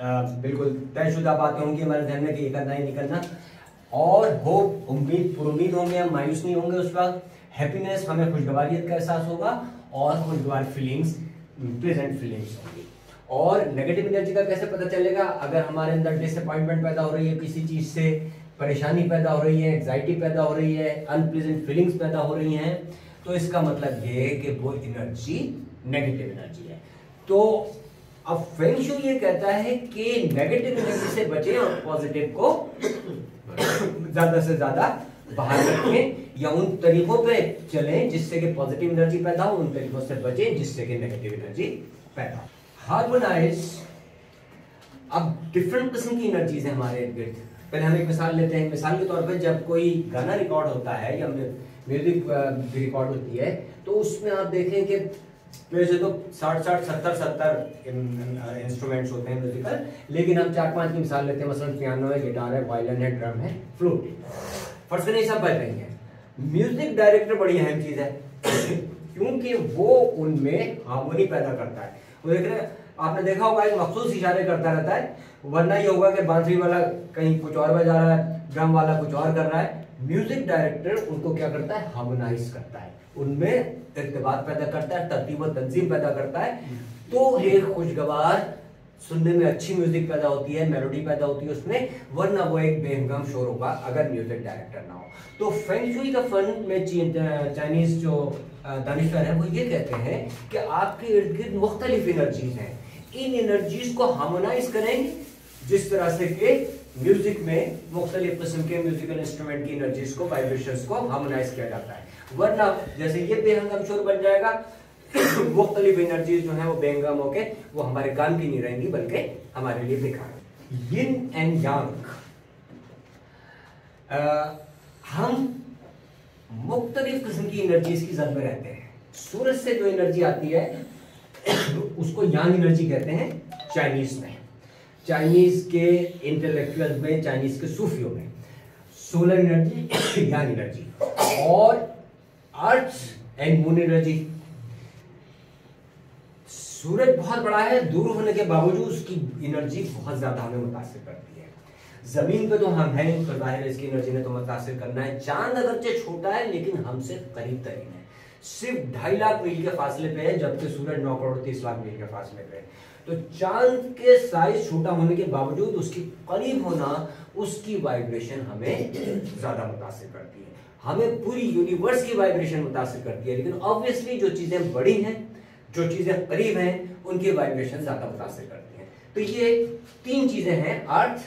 बिल्कुल तयशुदा बातें होंगी हमारे ध्यान में कि ये करना ही नहीं करना, और होप उम्मीद होंगे, हम मायूस नहीं होंगे उस वक्त। हैप्पीनेस, हमें खुशगवारियत का एहसास होगा और खुशगवार फीलिंग्स, प्लेजेंट फीलिंग्स होंगी। और नेगेटिव एनर्जी का कैसे पता चलेगा? अगर हमारे अंदर डिसअपॉइंटमेंट पैदा हो रही है किसी चीज से, परेशानी पैदा हो रही है, एंग्जाइटी पैदा हो रही है, अनप्लेजेंट फीलिंग्स पैदा हो रही हैं, तो इसका मतलब ये है कि वो एनर्जी नेगेटिव एनर्जी है। तो अब फेंग शुई ये कहता है कि नेगेटिव एनर्जी से बचें और पॉजिटिव को ज्यादा से ज्यादा बाहर रखें, या उन तरीकों पे चलें जिससे कि पॉजिटिव एनर्जी पैदा हो, उन तरीकों से बचें जिससे कि नेगेटिव एनर्जी पैदा हो। हार्मोनाइज, अब डिफरेंट किस्म की एनर्जीज है हमारे इर्द गिर्द। पहले हम एक मिसाल लेते हैं। मिसाल के तौर पे जब कोई गाना रिकॉर्ड होता है या म्यूजिक रिकॉर्ड होती है, तो उसमें आप देखें कि वैसे तो 60 70 इंस्ट्रूमेंट्स होते हैं म्यूजिकल, लेकिन हम 4-5 की मिसाल लेते हैं। मसलन पियानो है, गिटार है, वायलिन है, ड्रम है, फ्लूट। फर्स्ट में ये सब बज रही हैं। म्यूजिक डायरेक्टर बड़ी अहम चीज है क्योंकि वो उनमें हार्मोनी पैदा करता है। वो देख रहे हैं, आपने देखा होगा एक मखसूस इशारे करता रहता है, वरना ये होगा कि बांसुरी वाला कहीं कुछ और बजा रहा है, ड्रम वाला कुछ और कर रहा है। म्यूजिक डायरेक्टर उनको क्या करता है? हार्मोनाइज करता है, उनमें इर्तिबात पैदा करता है, तरतीब और तंजीम पैदा करता है। तो एक खुशगवार, सुनने में अच्छी म्यूजिक पैदा होती है, मेलोडी पैदा होती है उसमें, वरना वो एक बेहंगाम शोर होगा अगर म्यूजिक डायरेक्टर ना हो। तो फेंग शुई का फन में चाइनीज जो दानिशवर है वो ये कहते हैं कि आपके इर्द गिर्द मुख्तलिफ एनर्जीज हैं, इन एनर्जीज को हार्मोनाइज करेंगे जिस तरह से कि म्यूजिक में मुख्तलिफ किस्म के म्यूजिकल इंस्ट्रूमेंट की एनर्जीज को, वाइब्रेशंस को हार्मोनाइज किया जाता है। वरना जैसे ये बेहंगाम शोर बन जाएगा, मुख्तलिफ एनर्जीज जो है वो बेहंगाम होके वो हमारे काम की नहीं रहेंगी बल्कि हमारे लिए बेकार। यिन एंड यांग, हम मुख्तलिफ किस्म की एनर्जीज की जद में रहते हैं। सूरज से जो एनर्जी आती है उसको यांग एनर्जी कहते हैं चाइनीज में, चाइनीज के इंटेलेक्चुअल्स में, चाइनीज के सूफियों में। सोलर एनर्जी यांग एनर्जी, और अर्थ एंड मून एनर्जी। सूरज बहुत बड़ा है, दूर होने के बावजूद उसकी एनर्जी बहुत ज्यादा हमें मुतासिर करती है। जमीन पे तो हम हैं, तो जाहिर है इसकी एनर्जी ने तो मुतासिर करना है। चांद अगरचे छोटा है लेकिन हमसे करीब तरीन है, सिर्फ 2.5 लाख मील के फासले पे है, जबकि सूरज 9 करोड़ 30 लाख मील के फासले पे है। तो चांद के साइज छोटा होने के बावजूद उसकी करीब होना, उसकी वाइब्रेशन हमें ज्यादा मुतासिर करती है, हमें पूरी यूनिवर्स की वाइब्रेशन मुतासिर करती है। लेकिन ऑब्वियसली जो चीजें बड़ी हैं, जो चीजें करीब हैं, उनकी वाइब्रेशन ज्यादा मुतासिर करती हैं। तो ये 3 चीजें हैं, अर्थ,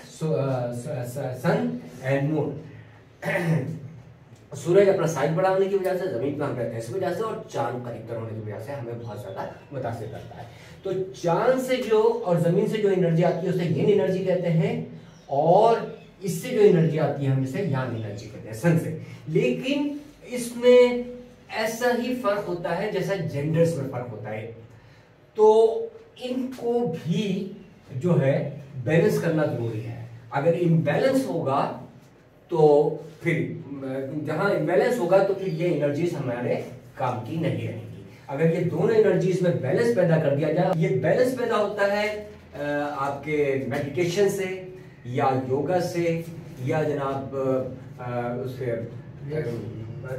सन एंड मून। सूरज अपना साइज बड़ा होने की वजह से, जमीन पर हम रहते हैं इस वजह से, और चांद करीब होने की वजह से हमें बहुत ज्यादा मुतासिर करता है। तो चांद से जो और जमीन से जो एनर्जी आती है उसे यिन एनर्जी कहते हैं, और इससे जो एनर्जी आती है हम इसे यांग एनर्जी कहते हैं, सन से। लेकिन इसमें ऐसा ही फर्क होता है जैसा जेंडर्स में फर्क होता है। तो इनको भी जो है बैलेंस करना जरूरी है। अगर इम्बैलेंस होगा तो फिर जहां इम्बैलेंस होगा तो फिर ये एनर्जीज हमारे काम की नहीं रहेंगी। अगर ये दोनों एनर्जीज में बैलेंस पैदा कर दिया जाए, ये बैलेंस पैदा होता है आपके मेडिटेशन से या योगा से या जनाब उससे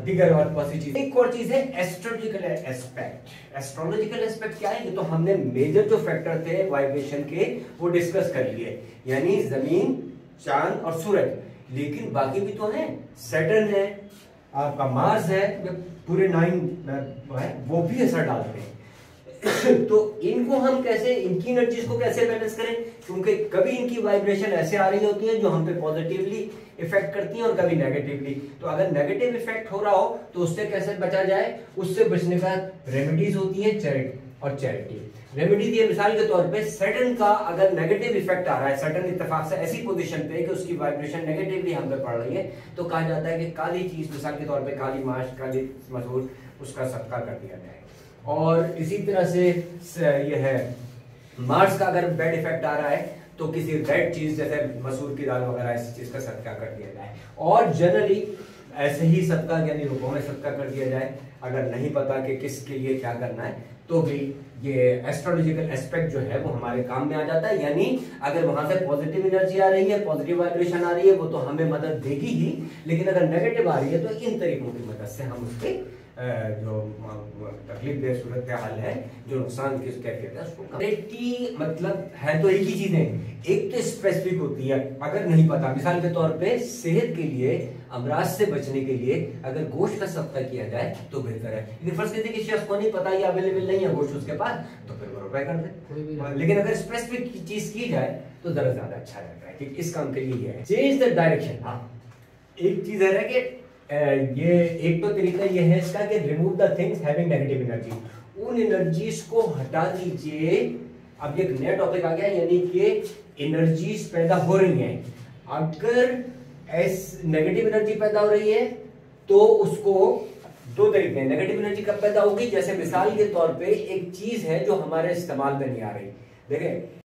दिगर और बहुत सी चीज। एक और चीज है एस्ट्रोलॉजिकल एस्पेक्ट। एस्ट्रोलॉजिकल एस्पेक्ट क्या है? ये तो हमने मेजर जो फैक्टर थे वाइब्रेशन के वो डिस्कस कर लिए, यानी जमीन, चांद और सूरज। लेकिन बाकी भी तो है, सैटर्न है, आपका मार्स है, पूरे 9 है, वो भी असर डालते हैं। तो इनको हम कैसे, इनकी एनर्जीज को कैसे बैलेंस करें? क्योंकि कभी इनकी वाइब्रेशन ऐसे आ रही होती है जो हम पे पॉजिटिवली इफेक्ट करती हैं और कभी नेगेटिवली। तो अगर नेगेटिव इफेक्ट हो रहा हो तो उससे कैसे बचा जाए? उससे बचने का रेमेडीज होती है चैरिटी। रेमेडी दिए मिसाल के तौर पे, सैटर्न का अगर नेगेटिव इफेक्ट आ रहा है, सैटर्न इत्तेफाक से ऐसी पोजीशन पे कि उसकी वाइब्रेशन नेगेटिवली हम पे पड़ रही है, तो कहा जाता है कि काली चीज, मिसाल के तौर पे काली माश, काली मसूर, उसका सदका कर दिया जाए। और इसी तरह से यह है मार्स का अगर बैड इफेक्ट आ रहा है तो किसी रेड चीज जैसे मसूर की दाल वगैरह इस चीज का सदका कर दिया जाए। और जनरली ऐसे ही सदका, यानी रुपयों में सदका कर दिया जाए। अगर नहीं पता कि किसके लिए क्या करना है तो भी ये एस्ट्रोलॉजिकल एस्पेक्ट जो है वो हमारे काम में आ जाता है। यानी अगर वहां से पॉजिटिव एनर्जी आ रही है, पॉजिटिव वाइब्रेशन आ रही है, वो तो हमें मदद देगी ही, लेकिन अगर नेगेटिव आ रही है तो इन तरीकों की मदद से हम उसके जो तकलीफ दे सूरत हाल है, जो नुकसान की कैफियत है उसको कम। मतलब है तो एक ही चीजें, एक तो स्पेसिफिक होती है, अगर नहीं पता, मिसाल के तौर पे सेहत के लिए, अमराज से बचने के लिए अगर गोश्त का सब्ता किया जाए तो बेहतर है। लेकिन फर्ज कहते हैं कि शख्स को नहीं पता या अवेलेबल नहीं है गोश्त उसके पास, तो फिर वो रुपए कर दे। लेकिन अगर स्पेसिफिक चीज की जाए तो जरा ज्यादा अच्छा रहता है कि इस काम के लिए है। Change the direction. हाँ, एक चीज है ना कि ये एक तो तरीका ये है इसका कि remove the things having negative energy, उन एनर्जीज को हटा दीजिए। अब एक नया टॉपिक आ गया, यानी कि एनर्जीज पैदा हो रही हैं, अगर नेगेटिव एनर्जी पैदा हो रही है तो उसको दो तरीके हैं। नेगेटिव एनर्जी कब पैदा होगी, जैसे मिसाल के तौर पे एक चीज है जो हमारे इस्तेमाल में नहीं आ रही, देखें